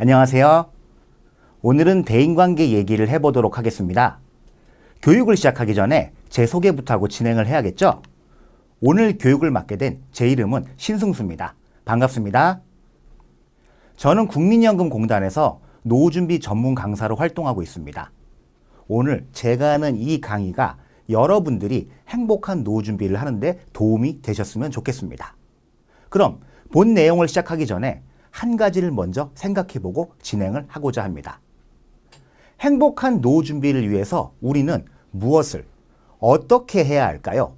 안녕하세요. 오늘은 대인관계 얘기를 해보도록 하겠습니다. 교육을 시작하기 전에 제 소개부터 하고 진행을 해야겠죠? 오늘 교육을 맡게 된 제 이름은 신승수입니다. 반갑습니다. 저는 국민연금공단에서 노후준비 전문 강사로 활동하고 있습니다. 오늘 제가 하는 이 강의가 여러분들이 행복한 노후준비를 하는데 도움이 되셨으면 좋겠습니다. 그럼 본 내용을 시작하기 전에 한 가지를 먼저 생각해보고 진행을 하고자 합니다. 행복한 노후 준비를 위해서 우리는 무엇을, 어떻게 해야 할까요?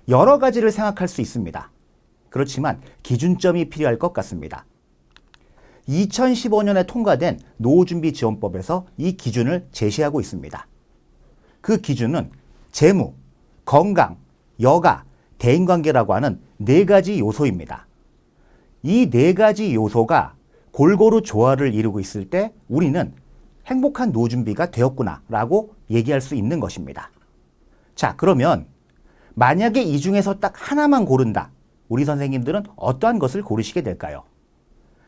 여러 가지를 생각할 수 있습니다. 그렇지만 기준점이 필요할 것 같습니다. 2015년에 통과된 노후준비지원법에서 이 기준을 제시하고 있습니다. 그 기준은 재무, 건강, 여가, 대인관계라고 하는 4가지 요소입니다. 이 4가지 요소가 골고루 조화를 이루고 있을 때 우리는 행복한 노후 준비가 되었구나 라고 얘기할 수 있는 것입니다. 자, 그러면 만약에 이 중에서 딱 하나만 고른다. 우리 선생님들은 어떠한 것을 고르시게 될까요?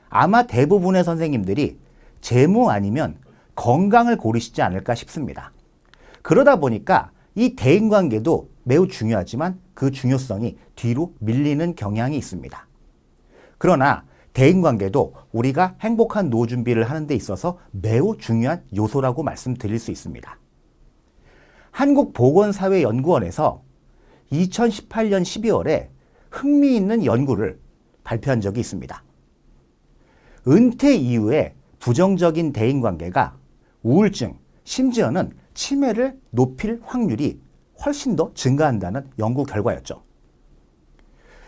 아마 대부분의 선생님들이 재무 아니면 건강을 고르시지 않을까 싶습니다. 그러다 보니까 이 대인관계도 매우 중요하지만 그 중요성이 뒤로 밀리는 경향이 있습니다. 그러나 대인관계도 우리가 행복한 노후 준비를 하는 데 있어서 매우 중요한 요소라고 말씀드릴 수 있습니다. 한국보건사회연구원에서 2018년 12월에 흥미있는 연구를 발표한 적이 있습니다. 은퇴 이후에 부정적인 대인관계가 우울증, 심지어는 치매를 높일 확률이 훨씬 더 증가한다는 연구 결과였죠.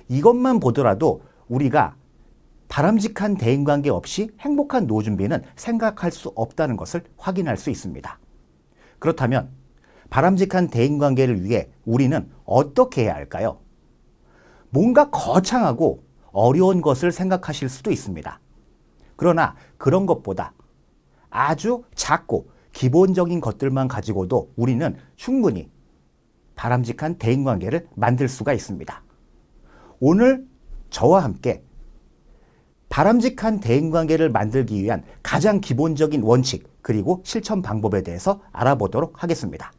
이것만 보더라도 우리가 바람직한 대인관계 없이 행복한 노후 준비는 생각할 수 없다는 것을 확인할 수 있습니다. 그렇다면 바람직한 대인관계를 위해 우리는 어떻게 해야 할까요? 뭔가 거창하고 어려운 것을 생각하실 수도 있습니다. 그러나 그런 것보다 아주 작고 기본적인 것들만 가지고도 우리는 충분히 바람직한 대인관계를 만들 수가 있습니다. 오늘 저와 함께 바람직한 대인관계를 만들기 위한 가장 기본적인 원칙 그리고 실천 방법에 대해서 알아보도록 하겠습니다.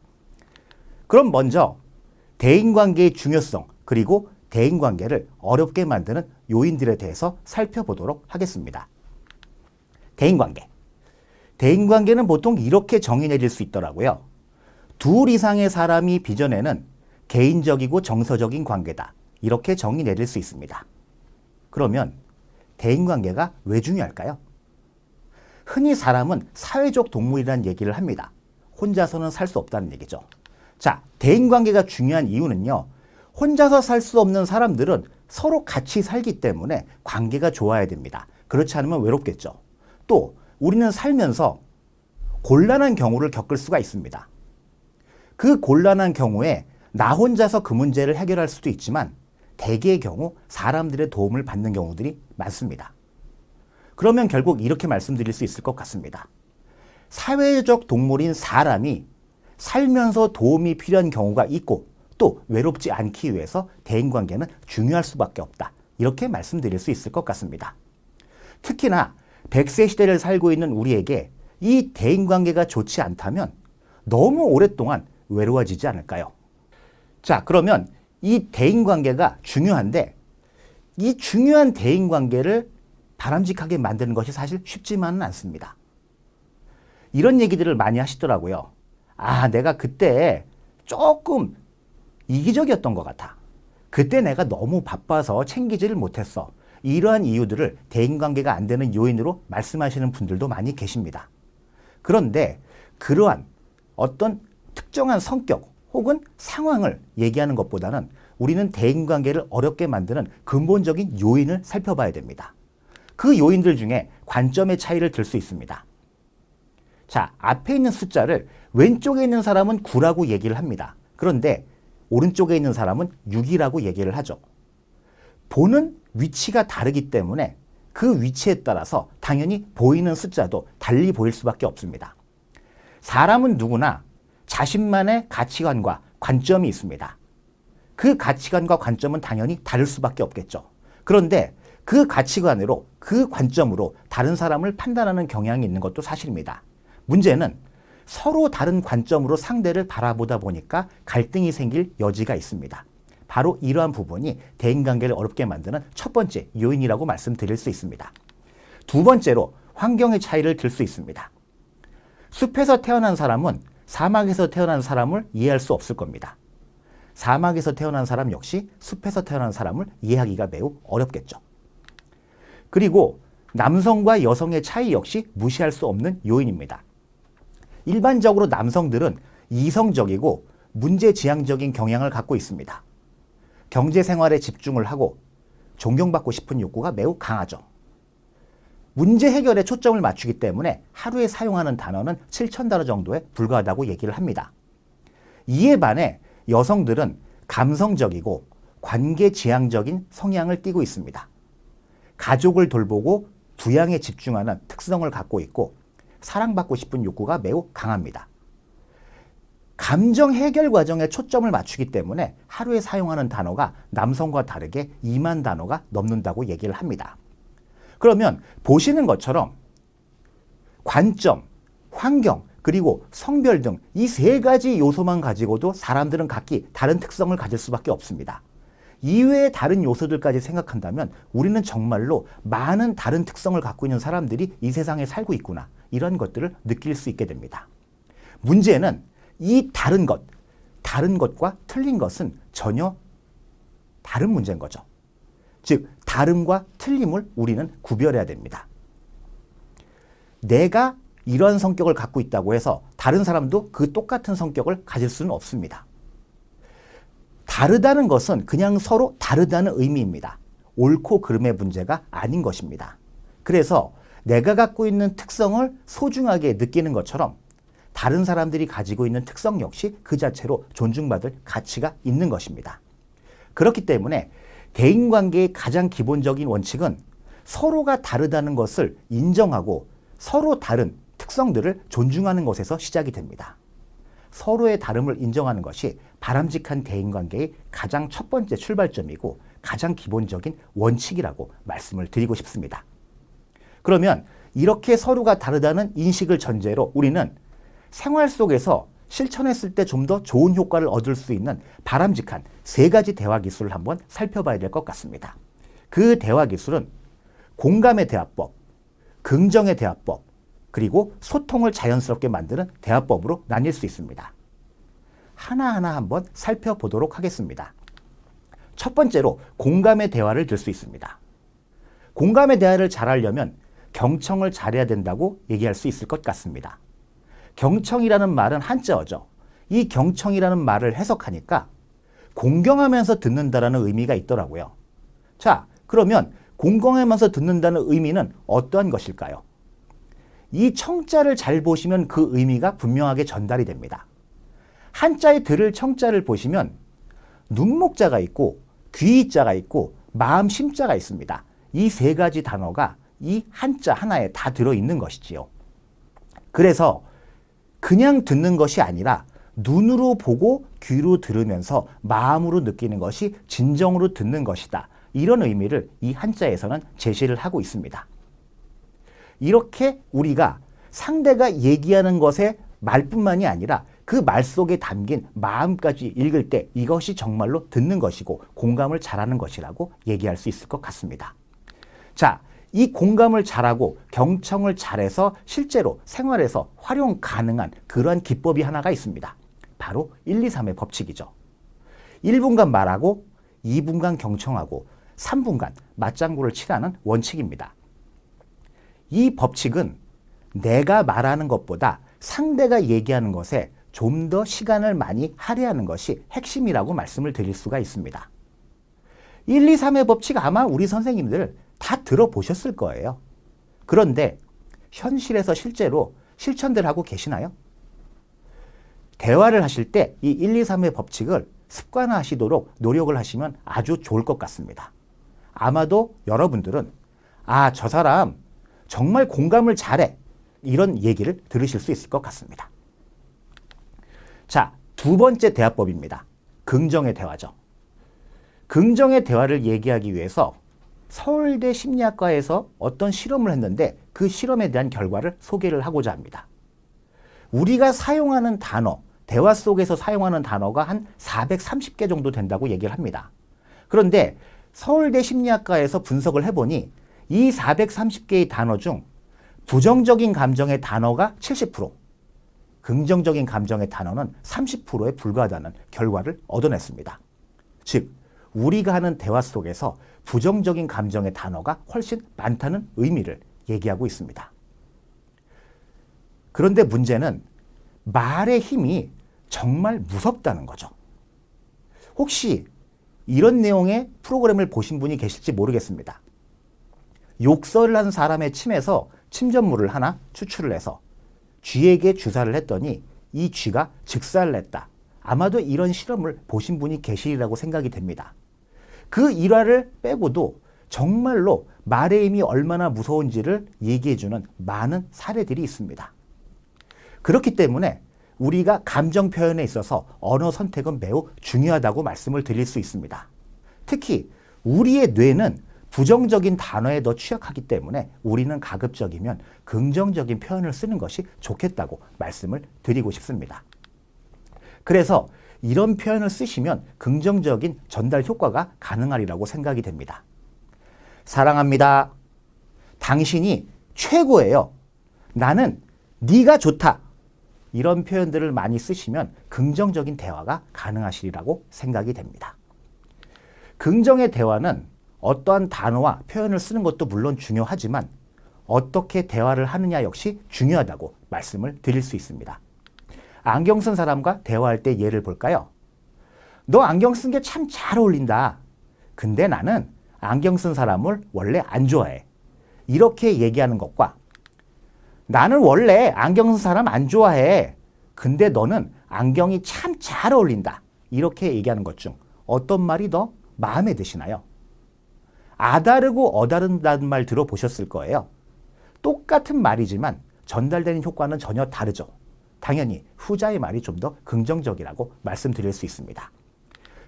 그럼 먼저 대인관계의 중요성 그리고 대인관계를 어렵게 만드는 요인들에 대해서 살펴보도록 하겠습니다. 대인관계. 대인관계는 보통 이렇게 정의 내릴 수 있더라고요. 둘 이상의 사람이 빚어내는 개인적이고 정서적인 관계다. 이렇게 정의 내릴 수 있습니다. 그러면 대인관계가 왜 중요할까요? 흔히 사람은 사회적 동물이라는 얘기를 합니다. 혼자서는 살 수 없다는 얘기죠. 자, 대인관계가 중요한 이유는요. 혼자서 살 수 없는 사람들은 서로 같이 살기 때문에 관계가 좋아야 됩니다. 그렇지 않으면 외롭겠죠. 또 우리는 살면서 곤란한 경우를 겪을 수가 있습니다. 그 곤란한 경우에 나 혼자서 그 문제를 해결할 수도 있지만 대개의 경우 사람들의 도움을 받는 경우들이 많습니다. 그러면 결국 이렇게 말씀드릴 수 있을 것 같습니다. 사회적 동물인 사람이 살면서 도움이 필요한 경우가 있고 또 외롭지 않기 위해서 대인관계는 중요할 수밖에 없다. 이렇게 말씀드릴 수 있을 것 같습니다. 특히나 100세 시대를 살고 있는 우리에게 이 대인관계가 좋지 않다면 너무 오랫동안 외로워지지 않을까요? 자, 그러면 이 대인관계가 중요한데 이 중요한 대인관계를 바람직하게 만드는 것이 사실 쉽지만은 않습니다. 이런 얘기들을 많이 하시더라고요. 아, 내가 그때 조금 이기적이었던 것 같아. 그때 내가 너무 바빠서 챙기지를 못했어. 이러한 이유들을 대인관계가 안 되는 요인으로 말씀하시는 분들도 많이 계십니다. 그런데 그러한 어떤 특정한 성격 혹은 상황을 얘기하는 것보다는 우리는 대인관계를 어렵게 만드는 근본적인 요인을 살펴봐야 됩니다. 그 요인들 중에 관점의 차이를 들 수 있습니다. 자, 앞에 있는 숫자를 왼쪽에 있는 사람은 9라고 얘기를 합니다. 그런데 오른쪽에 있는 사람은 6이라고 얘기를 하죠. 보는 위치가 다르기 때문에 그 위치에 따라서 당연히 보이는 숫자도 달리 보일 수밖에 없습니다. 사람은 누구나 자신만의 가치관과 관점이 있습니다. 그 가치관과 관점은 당연히 다를 수밖에 없겠죠. 그런데 그 가치관으로, 그 관점으로 다른 사람을 판단하는 경향이 있는 것도 사실입니다. 문제는 서로 다른 관점으로 상대를 바라보다 보니까 갈등이 생길 여지가 있습니다. 바로 이러한 부분이 대인관계를 어렵게 만드는 첫 번째 요인이라고 말씀드릴 수 있습니다. 두 번째로 환경의 차이를 들 수 있습니다. 숲에서 태어난 사람은 사막에서 태어난 사람을 이해할 수 없을 겁니다. 사막에서 태어난 사람 역시 숲에서 태어난 사람을 이해하기가 매우 어렵겠죠. 그리고 남성과 여성의 차이 역시 무시할 수 없는 요인입니다. 일반적으로 남성들은 이성적이고 문제지향적인 경향을 갖고 있습니다. 경제생활에 집중을 하고 존경받고 싶은 욕구가 매우 강하죠. 문제 해결에 초점을 맞추기 때문에 하루에 사용하는 단어는 7,000단어 정도에 불과하다고 얘기를 합니다. 이에 반해 여성들은 감성적이고 관계지향적인 성향을 띠고 있습니다. 가족을 돌보고 부양에 집중하는 특성을 갖고 있고 사랑받고 싶은 욕구가 매우 강합니다. 감정 해결 과정에 초점을 맞추기 때문에 하루에 사용하는 단어가 남성과 다르게 2만 단어가 넘는다고 얘기를 합니다. 그러면 보시는 것처럼 관점, 환경, 그리고 성별 등 이 세 가지 요소만 가지고도 사람들은 각기 다른 특성을 가질 수밖에 없습니다. 이외의 다른 요소들까지 생각한다면 우리는 정말로 많은 다른 특성을 갖고 있는 사람들이 이 세상에 살고 있구나, 이런 것들을 느낄 수 있게 됩니다. 문제는 이 다른 것과 틀린 것은 전혀 다른 문제인 거죠. 즉, 다름과 틀림을 우리는 구별해야 됩니다. 내가 이런 성격을 갖고 있다고 해서 다른 사람도 그 똑같은 성격을 가질 수는 없습니다. 다르다는 것은 그냥 서로 다르다는 의미입니다. 옳고 그름의 문제가 아닌 것입니다. 그래서 내가 갖고 있는 특성을 소중하게 느끼는 것처럼 다른 사람들이 가지고 있는 특성 역시 그 자체로 존중받을 가치가 있는 것입니다. 그렇기 때문에 대인관계의 가장 기본적인 원칙은 서로가 다르다는 것을 인정하고 서로 다른 특성들을 존중하는 것에서 시작이 됩니다. 서로의 다름을 인정하는 것이 바람직한 대인관계의 가장 첫 번째 출발점이고 가장 기본적인 원칙이라고 말씀을 드리고 싶습니다. 그러면 이렇게 서로가 다르다는 인식을 전제로 우리는 생활 속에서 실천했을 때 좀 더 좋은 효과를 얻을 수 있는 바람직한 세 가지 대화 기술을 한번 살펴봐야 될 것 같습니다. 그 대화 기술은 공감의 대화법, 긍정의 대화법, 그리고 소통을 자연스럽게 만드는 대화법으로 나뉠 수 있습니다. 하나하나 한번 살펴보도록 하겠습니다. 첫 번째로 공감의 대화를 들 수 있습니다. 공감의 대화를 잘하려면 경청을 잘해야 된다고 얘기할 수 있을 것 같습니다. 경청이라는 말은 한자어죠. 이 경청이라는 말을 해석하니까 공경하면서 듣는다라는 의미가 있더라고요. 자, 그러면 공경하면서 듣는다는 의미는 어떠한 것일까요? 이 청자를 잘 보시면 그 의미가 분명하게 전달이 됩니다. 한자의 들을 청자를 보시면 눈목자가 있고 귀자가 있고 마음 심자가 있습니다. 이 세 가지 단어가 이 한자 하나에 다 들어있는 것이지요. 그래서 그냥 듣는 것이 아니라 눈으로 보고 귀로 들으면서 마음으로 느끼는 것이 진정으로 듣는 것이다. 이런 의미를 이 한자에서는 제시를 하고 있습니다. 이렇게 우리가 상대가 얘기하는 것의 말뿐만이 아니라 그 말 속에 담긴 마음까지 읽을 때 이것이 정말로 듣는 것이고 공감을 잘하는 것이라고 얘기할 수 있을 것 같습니다. 자, 이 공감을 잘하고 경청을 잘해서 실제로 생활에서 활용 가능한 그러한 기법이 하나가 있습니다. 바로 1, 2, 3의 법칙이죠. 1분간 말하고 2분간 경청하고 3분간 맞장구를 치라는 원칙입니다. 이 법칙은 내가 말하는 것보다 상대가 얘기하는 것에 좀 더 시간을 많이 할애하는 것이 핵심이라고 말씀을 드릴 수가 있습니다. 1, 2, 3의 법칙 아마 우리 선생님들 다 들어보셨을 거예요. 그런데 현실에서 실제로 실천들 하고 계시나요? 대화를 하실 때 이 1, 2, 3의 법칙을 습관화하시도록 노력을 하시면 아주 좋을 것 같습니다. 아마도 여러분들은 아, 저 사람 정말 공감을 잘해, 이런 얘기를 들으실 수 있을 것 같습니다. 자, 두 번째 대화법입니다. 긍정의 대화죠. 긍정의 대화를 얘기하기 위해서 서울대 심리학과에서 어떤 실험을 했는데 그 실험에 대한 결과를 소개를 하고자 합니다. 우리가 사용하는 단어, 대화 속에서 사용하는 단어가 한 430개 정도 된다고 얘기를 합니다. 그런데 서울대 심리학과에서 분석을 해보니 이 430개의 단어 중 부정적인 감정의 단어가 70%, 긍정적인 감정의 단어는 30%에 불과하다는 결과를 얻어냈습니다. 즉, 우리가 하는 대화 속에서 부정적인 감정의 단어가 훨씬 많다는 의미를 얘기하고 있습니다. 그런데 문제는 말의 힘이 정말 무섭다는 거죠. 혹시 이런 내용의 프로그램을 보신 분이 계실지 모르겠습니다. 욕설을 한 사람의 침에서 침전물을 하나 추출을 해서 쥐에게 주사를 했더니 이 쥐가 즉사를 했다. 아마도 이런 실험을 보신 분이 계시리라고 생각이 됩니다. 그 일화를 빼고도 정말로 말의 힘이 얼마나 무서운지를 얘기해주는 많은 사례들이 있습니다. 그렇기 때문에 우리가 감정 표현에 있어서 언어 선택은 매우 중요하다고 말씀을 드릴 수 있습니다. 특히 우리의 뇌는 부정적인 단어에 더 취약하기 때문에 우리는 가급적이면 긍정적인 표현을 쓰는 것이 좋겠다고 말씀을 드리고 싶습니다. 그래서 이런 표현을 쓰시면 긍정적인 전달 효과가 가능하리라고 생각이 됩니다. 사랑합니다. 당신이 최고예요. 나는 네가 좋다. 이런 표현들을 많이 쓰시면 긍정적인 대화가 가능하시리라고 생각이 됩니다. 긍정의 대화는 어떠한 단어와 표현을 쓰는 것도 물론 중요하지만 어떻게 대화를 하느냐 역시 중요하다고 말씀을 드릴 수 있습니다. 안경 쓴 사람과 대화할 때 예를 볼까요? 너 안경 쓴 게 참 잘 어울린다. 근데 나는 안경 쓴 사람을 원래 안 좋아해. 이렇게 얘기하는 것과 나는 원래 안경 쓴 사람 안 좋아해. 근데 너는 안경이 참 잘 어울린다. 이렇게 얘기하는 것 중 어떤 말이 더 마음에 드시나요? 아다르고 어다른다는 말 들어보셨을 거예요. 똑같은 말이지만 전달되는 효과는 전혀 다르죠. 당연히 후자의 말이 좀 더 긍정적이라고 말씀드릴 수 있습니다.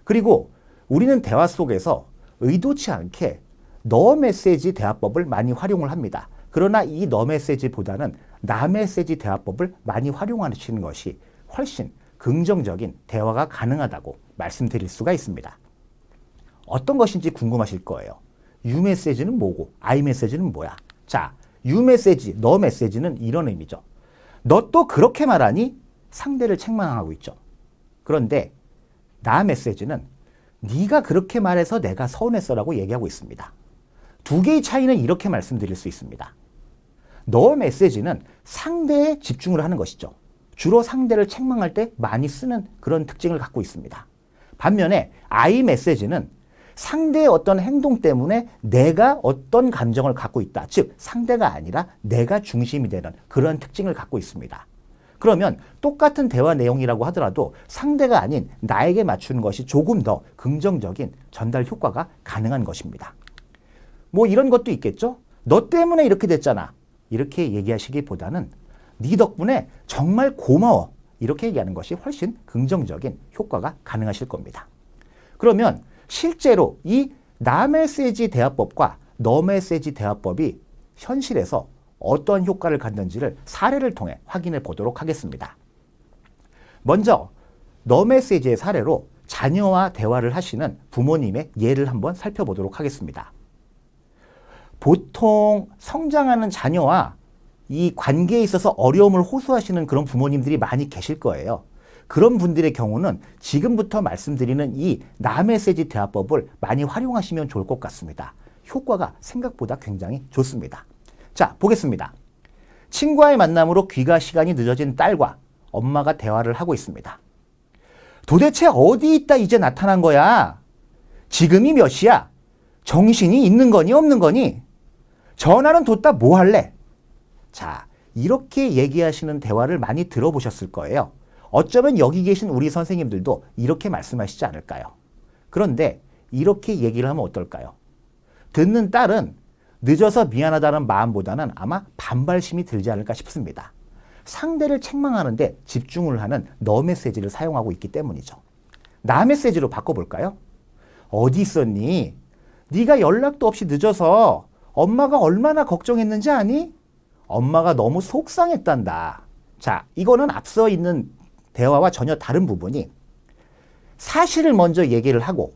그리고 우리는 대화 속에서 의도치 않게 너 메시지 대화법을 많이 활용을 합니다. 그러나 이 너 메시지보다는 나 메시지 대화법을 많이 활용하시는 것이 훨씬 긍정적인 대화가 가능하다고 말씀드릴 수가 있습니다. 어떤 것인지 궁금하실 거예요. 유 메시지는 뭐고 아이 메시지는 뭐야? 자, 유 메시지, 너 메시지는 이런 의미죠. 너 또 그렇게 말하니? 상대를 책망하고 있죠. 그런데 나 메시지는 네가 그렇게 말해서 내가 서운했어라고 얘기하고 있습니다. 두 개의 차이는 이렇게 말씀드릴 수 있습니다. 너 메시지는 상대에 집중을 하는 것이죠. 주로 상대를 책망할 때 많이 쓰는 그런 특징을 갖고 있습니다. 반면에 I 메시지는 상대의 어떤 행동 때문에 내가 어떤 감정을 갖고 있다. 즉 상대가 아니라 내가 중심이 되는 그런 특징을 갖고 있습니다. 그러면 똑같은 대화 내용이라고 하더라도 상대가 아닌 나에게 맞추는 것이 조금 더 긍정적인 전달 효과가 가능한 것입니다. 뭐 이런 것도 있겠죠? 너 때문에 이렇게 됐잖아. 이렇게 얘기하시기보다는 네 덕분에 정말 고마워. 이렇게 얘기하는 것이 훨씬 긍정적인 효과가 가능하실 겁니다. 그러면 실제로 이 나 메시지 대화법과 너 메시지 대화법이 현실에서 어떤 효과를 갖는지를 사례를 통해 확인해 보도록 하겠습니다. 먼저 너 메시지의 사례로 자녀와 대화를 하시는 부모님의 예를 한번 살펴보도록 하겠습니다. 보통 성장하는 자녀와 이 관계에 있어서 어려움을 호소하시는 그런 부모님들이 많이 계실 거예요. 그런 분들의 경우는 지금부터 말씀드리는 이 나 메시지 대화법을 많이 활용하시면 좋을 것 같습니다. 효과가 생각보다 굉장히 좋습니다. 자, 보겠습니다. 친구와의 만남으로 귀가 시간이 늦어진 딸과 엄마가 대화를 하고 있습니다. 도대체 어디 있다 이제 나타난 거야? 지금이 몇 시야? 정신이 있는 거니 없는 거니? 전화는 뒀다 뭐 할래? 자, 이렇게 얘기하시는 대화를 많이 들어보셨을 거예요. 어쩌면 여기 계신 우리 선생님들도 이렇게 말씀하시지 않을까요? 그런데 이렇게 얘기를 하면 어떨까요? 듣는 딸은 늦어서 미안하다는 마음보다는 아마 반발심이 들지 않을까 싶습니다. 상대를 책망하는데 집중을 하는 너 메시지를 사용하고 있기 때문이죠. 나 메시지로 바꿔볼까요? 어디 있었니? 네가 연락도 없이 늦어서 엄마가 얼마나 걱정했는지 아니? 엄마가 너무 속상했단다. 자, 이거는 앞서 있는 대화와 전혀 다른 부분이 사실을 먼저 얘기를 하고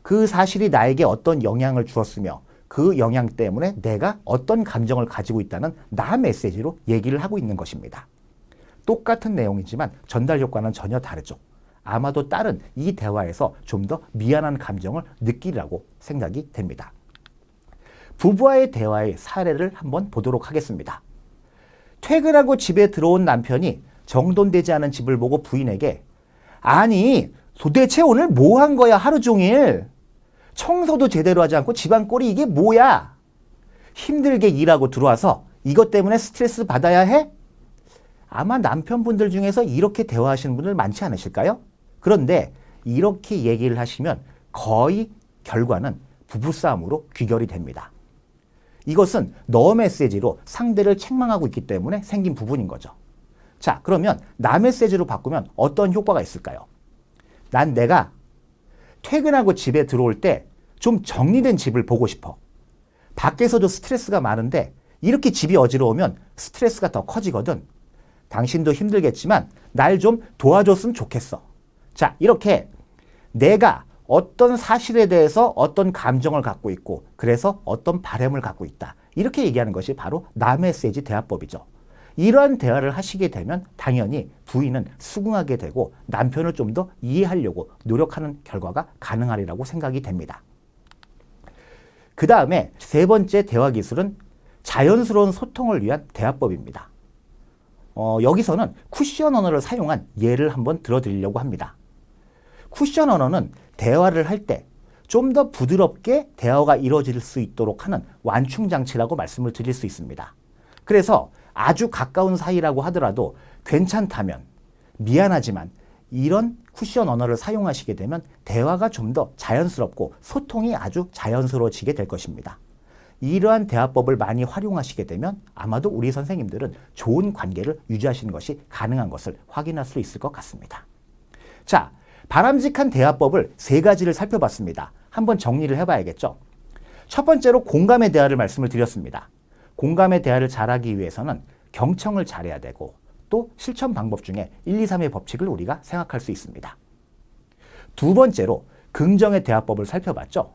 그 사실이 나에게 어떤 영향을 주었으며 그 영향 때문에 내가 어떤 감정을 가지고 있다는 나 메시지로 얘기를 하고 있는 것입니다. 똑같은 내용이지만 전달 효과는 전혀 다르죠. 아마도 딸은 이 대화에서 좀 더 미안한 감정을 느끼리라고 생각이 됩니다. 부부와의 대화의 사례를 한번 보도록 하겠습니다. 퇴근하고 집에 들어온 남편이 정돈되지 않은 집을 보고 부인에게 아니 도대체 오늘 뭐 한 거야 하루 종일. 청소도 제대로 하지 않고 집안 꼴이 이게 뭐야. 힘들게 일하고 들어와서 이것 때문에 스트레스 받아야 해? 아마 남편분들 중에서 이렇게 대화하시는 분들 많지 않으실까요? 그런데 이렇게 얘기를 하시면 거의 결과는 부부싸움으로 귀결이 됩니다. 이것은 너 메시지로 상대를 책망하고 있기 때문에 생긴 부분인 거죠. 자, 그러면 나 메시지로 바꾸면 어떤 효과가 있을까요? 난 내가 퇴근하고 집에 들어올 때 좀 정리된 집을 보고 싶어. 밖에서도 스트레스가 많은데 이렇게 집이 어지러우면 스트레스가 더 커지거든. 당신도 힘들겠지만 날 좀 도와줬으면 좋겠어. 자, 이렇게 내가 어떤 사실에 대해서 어떤 감정을 갖고 있고 그래서 어떤 바람을 갖고 있다. 이렇게 얘기하는 것이 바로 나 메시지 대화법이죠. 이러한 대화를 하시게 되면 당연히 부인은 수긍하게 되고 남편을 좀 더 이해하려고 노력하는 결과가 가능하리라고 생각이 됩니다. 그 다음에 세 번째 대화 기술은 자연스러운 소통을 위한 대화법입니다. 여기서는 쿠션 언어를 사용한 예를 한번 들어드리려고 합니다. 쿠션 언어는 대화를 할 때 좀 더 부드럽게 대화가 이루어질 수 있도록 하는 완충 장치라고 말씀을 드릴 수 있습니다. 그래서 아주 가까운 사이라고 하더라도 괜찮다면, 미안하지만 이런 쿠션 언어를 사용하시게 되면 대화가 좀 더 자연스럽고 소통이 아주 자연스러워지게 될 것입니다. 이러한 대화법을 많이 활용하시게 되면 아마도 우리 선생님들은 좋은 관계를 유지하시는 것이 가능한 것을 확인할 수 있을 것 같습니다. 자, 바람직한 대화법을 세 가지를 살펴봤습니다. 한번 정리를 해봐야겠죠. 첫 번째로 공감의 대화를 말씀을 드렸습니다. 공감의 대화를 잘하기 위해서는 경청을 잘해야 되고 또 실천 방법 중에 1, 2, 3의 법칙을 우리가 생각할 수 있습니다. 두 번째로 긍정의 대화법을 살펴봤죠.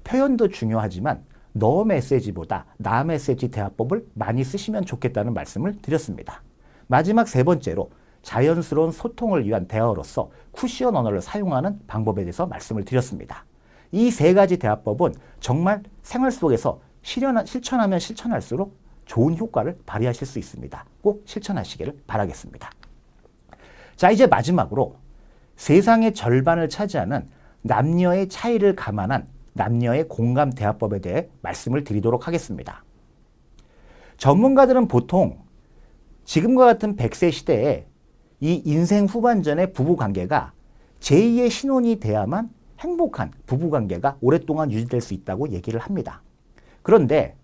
표현도 중요하지만 너 메시지보다 나 메시지 대화법을 많이 쓰시면 좋겠다는 말씀을 드렸습니다. 마지막 세 번째로 자연스러운 소통을 위한 대화로서 쿠션 언어를 사용하는 방법에 대해서 말씀을 드렸습니다. 이 세 가지 대화법은 정말 생활 속에서 실천하면 실천할수록 좋은 효과를 발휘하실 수 있습니다. 꼭 실천하시기를 바라겠습니다. 자, 이제 마지막으로 세상의 절반을 차지하는 남녀의 차이를 감안한 남녀의 공감 대화법에 대해 말씀을 드리도록 하겠습니다. 전문가들은 보통 지금과 같은 100세 시대에 이 인생 후반전의 부부관계가 제2의 신혼이 돼야만 행복한 부부관계가 오랫동안 유지될 수 있다고 얘기를 합니다. 그런데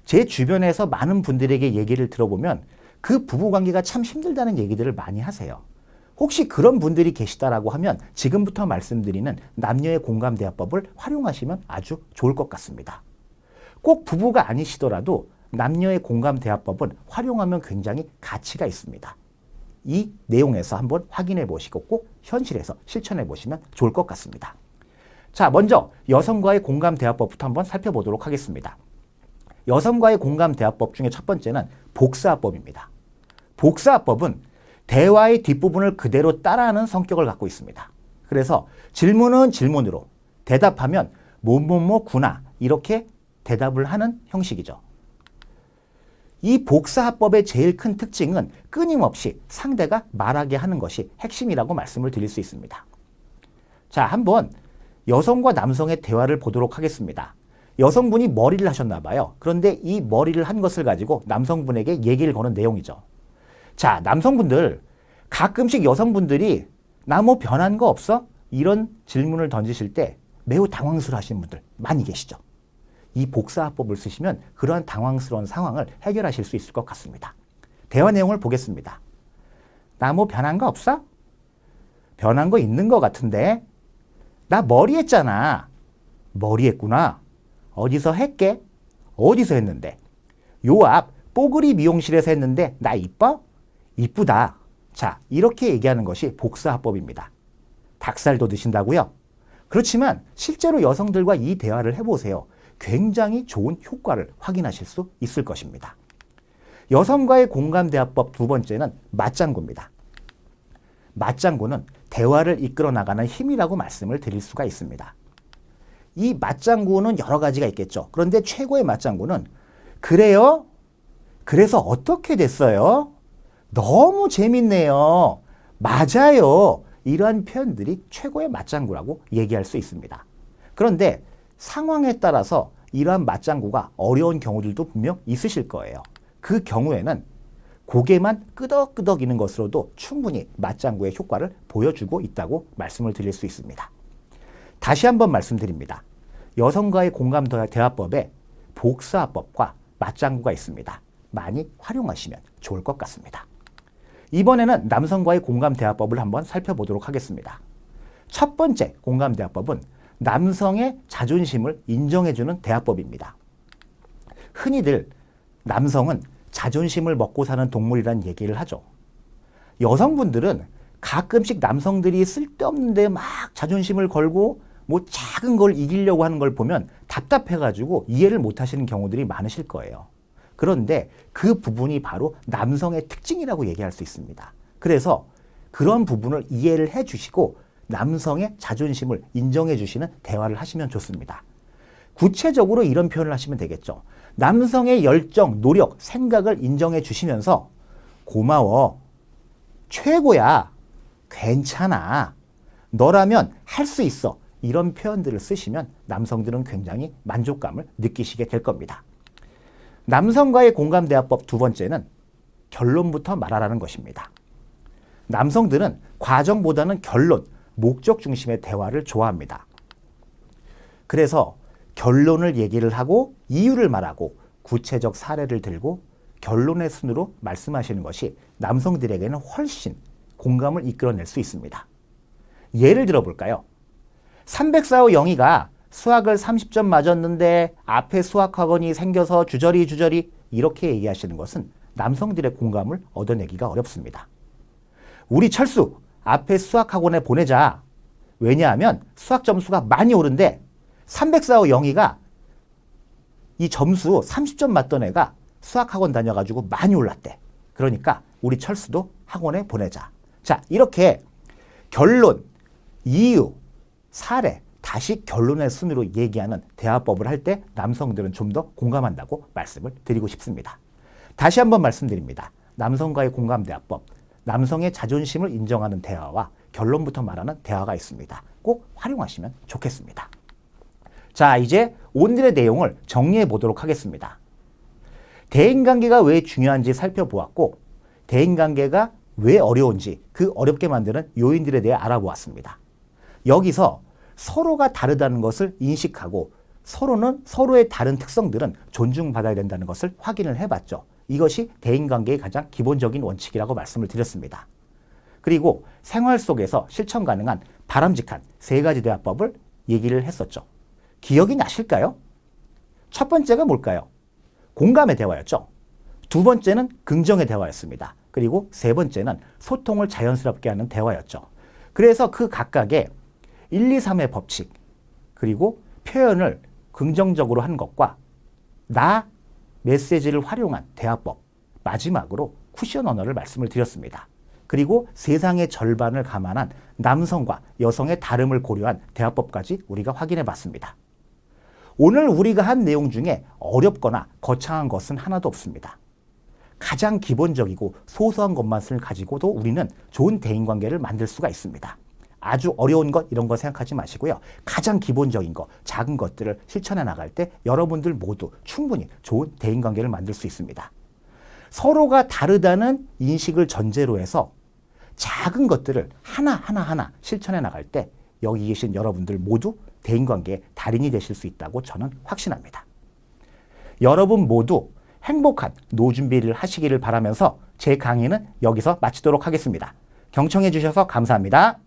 제 주변에서 많은 분들에게 얘기를 들어보면 그 부부관계가 참 힘들다는 얘기들을 많이 하세요. 혹시 그런 분들이 계시다라고 하면 지금부터 말씀드리는 남녀의 공감 대화법을 활용하시면 아주 좋을 것 같습니다. 꼭 부부가 아니시더라도 남녀의 공감 대화법은 활용하면 굉장히 가치가 있습니다. 이 내용에서 한번 확인해 보시고 꼭 현실에서 실천해 보시면 좋을 것 같습니다. 자, 먼저 여성과의 공감 대화법부터 한번 살펴보도록 하겠습니다. 여성과의 공감 대화법 중에 첫 번째는 복사법입니다. 복사법은 대화의 뒷부분을 그대로 따라하는 성격을 갖고 있습니다. 그래서 질문은 질문으로, 대답하면 뭐뭐뭐구나 이렇게 대답을 하는 형식이죠. 이 복사합법의 제일 큰 특징은 끊임없이 상대가 말하게 하는 것이 핵심이라고 말씀을 드릴 수 있습니다. 자, 한번 여성과 남성의 대화를 보도록 하겠습니다. 여성분이 머리를 하셨나 봐요. 그런데 이 머리를 한 것을 가지고 남성분에게 얘기를 거는 내용이죠. 자, 남성분들 가끔씩 여성분들이 나 뭐 변한 거 없어? 이런 질문을 던지실 때 매우 당황스러워 하시는 분들 많이 계시죠. 이 복사합법을 쓰시면 그러한 당황스러운 상황을 해결하실 수 있을 것 같습니다. 대화 내용을 보겠습니다. 나 뭐 변한 거 없어? 변한 거 있는 것 같은데? 나 머리 했잖아. 머리 했구나. 어디서 했게? 어디서 했는데? 요 앞 뽀글이 미용실에서 했는데 나 이뻐? 이쁘다. 자, 이렇게 얘기하는 것이 복사화법입니다. 닭살도 드신다고요? 그렇지만 실제로 여성들과 이 대화를 해보세요. 굉장히 좋은 효과를 확인하실 수 있을 것입니다. 여성과의 공감대화법 두 번째는 맞장구입니다. 맞장구는 대화를 이끌어 나가는 힘이라고 말씀을 드릴 수가 있습니다. 이 맞장구는 여러 가지가 있겠죠. 그런데 최고의 맞장구는 그래요? 그래서 어떻게 됐어요? 너무 재밌네요. 맞아요. 이러한 표현들이 최고의 맞장구라고 얘기할 수 있습니다. 그런데 상황에 따라서 이러한 맞장구가 어려운 경우들도 분명 있으실 거예요. 그 경우에는 고개만 끄덕끄덕이는 것으로도 충분히 맞장구의 효과를 보여주고 있다고 말씀을 드릴 수 있습니다. 다시 한번 말씀드립니다. 여성과의 공감 대화법에 복사화법과 맞장구가 있습니다. 많이 활용하시면 좋을 것 같습니다. 이번에는 남성과의 공감 대화법을 한번 살펴보도록 하겠습니다. 첫 번째 공감 대화법은 남성의 자존심을 인정해주는 대화법입니다. 흔히들 남성은 자존심을 먹고 사는 동물이라는 얘기를 하죠. 여성분들은 가끔씩 남성들이 쓸데없는데 막 자존심을 걸고 뭐 작은 걸 이기려고 하는 걸 보면 답답해가지고 이해를 못 하시는 경우들이 많으실 거예요. 그런데 그 부분이 바로 남성의 특징이라고 얘기할 수 있습니다. 그래서 그런 부분을 이해를 해주시고 남성의 자존심을 인정해 주시는 대화를 하시면 좋습니다. 구체적으로 이런 표현을 하시면 되겠죠. 남성의 열정, 노력, 생각을 인정해 주시면서 고마워, 최고야, 괜찮아, 너라면 할 수 있어, 이런 표현들을 쓰시면 남성들은 굉장히 만족감을 느끼시게 될 겁니다. 남성과의 공감대화법 두 번째는 결론부터 말하라는 것입니다. 남성들은 과정보다는 결론, 목적 중심의 대화를 좋아합니다. 그래서 결론을 얘기를 하고 이유를 말하고 구체적 사례를 들고 결론의 순으로 말씀하시는 것이 남성들에게는 훨씬 공감을 이끌어낼 수 있습니다. 예를 들어볼까요? 304호 영희가 수학을 30점 맞았는데 앞에 수학학원이 생겨서 주저리 이렇게 얘기하시는 것은 남성들의 공감을 얻어내기가 어렵습니다. 우리 철수 앞에 수학학원에 보내자. 왜냐하면 수학 점수가 많이 오른데 304호 영희가 이 점수 30점 맞던 애가 수학학원 다녀가지고 많이 올랐대. 그러니까 우리 철수도 학원에 보내자. 자, 이렇게 결론, 이유, 사례, 다시 결론의 순으로 얘기하는 대화법을 할 때 남성들은 좀 더 공감한다고 말씀을 드리고 싶습니다. 다시 한번 말씀드립니다. 남성과의 공감 대화법, 남성의 자존심을 인정하는 대화와 결론부터 말하는 대화가 있습니다. 꼭 활용하시면 좋겠습니다. 자, 이제 오늘의 내용을 정리해 보도록 하겠습니다. 대인관계가 왜 중요한지 살펴보았고 대인관계가 왜 어려운지 그 어렵게 만드는 요인들에 대해 알아보았습니다. 여기서 서로가 다르다는 것을 인식하고 서로는 서로의 다른 특성들은 존중받아야 된다는 것을 확인을 해봤죠. 이것이 대인관계의 가장 기본적인 원칙이라고 말씀을 드렸습니다. 그리고 생활 속에서 실천 가능한 바람직한 세 가지 대화법을 얘기를 했었죠. 기억이 나실까요? 첫 번째가 뭘까요? 공감의 대화였죠. 두 번째는 긍정의 대화였습니다. 그리고 세 번째는 소통을 자연스럽게 하는 대화였죠. 그래서 그 각각의 1, 2, 3의 법칙, 그리고 표현을 긍정적으로 한 것과 나 메시지를 활용한 대화법, 마지막으로 쿠션 언어를 말씀을 드렸습니다. 그리고 세상의 절반을 감안한 남성과 여성의 다름을 고려한 대화법까지 우리가 확인해 봤습니다. 오늘 우리가 한 내용 중에 어렵거나 거창한 것은 하나도 없습니다. 가장 기본적이고 소소한 것만 가지고도 우리는 좋은 대인관계를 만들 수가 있습니다. 아주 어려운 것 이런 거 생각하지 마시고요. 가장 기본적인 거, 작은 것들을 실천해 나갈 때 여러분들 모두 충분히 좋은 대인관계를 만들 수 있습니다. 서로가 다르다는 인식을 전제로 해서 작은 것들을 하나하나 실천해 나갈 때 여기 계신 여러분들 모두 대인관계의 달인이 되실 수 있다고 저는 확신합니다. 여러분 모두 행복한 노후 준비를 하시기를 바라면서 제 강의는 여기서 마치도록 하겠습니다. 경청해 주셔서 감사합니다.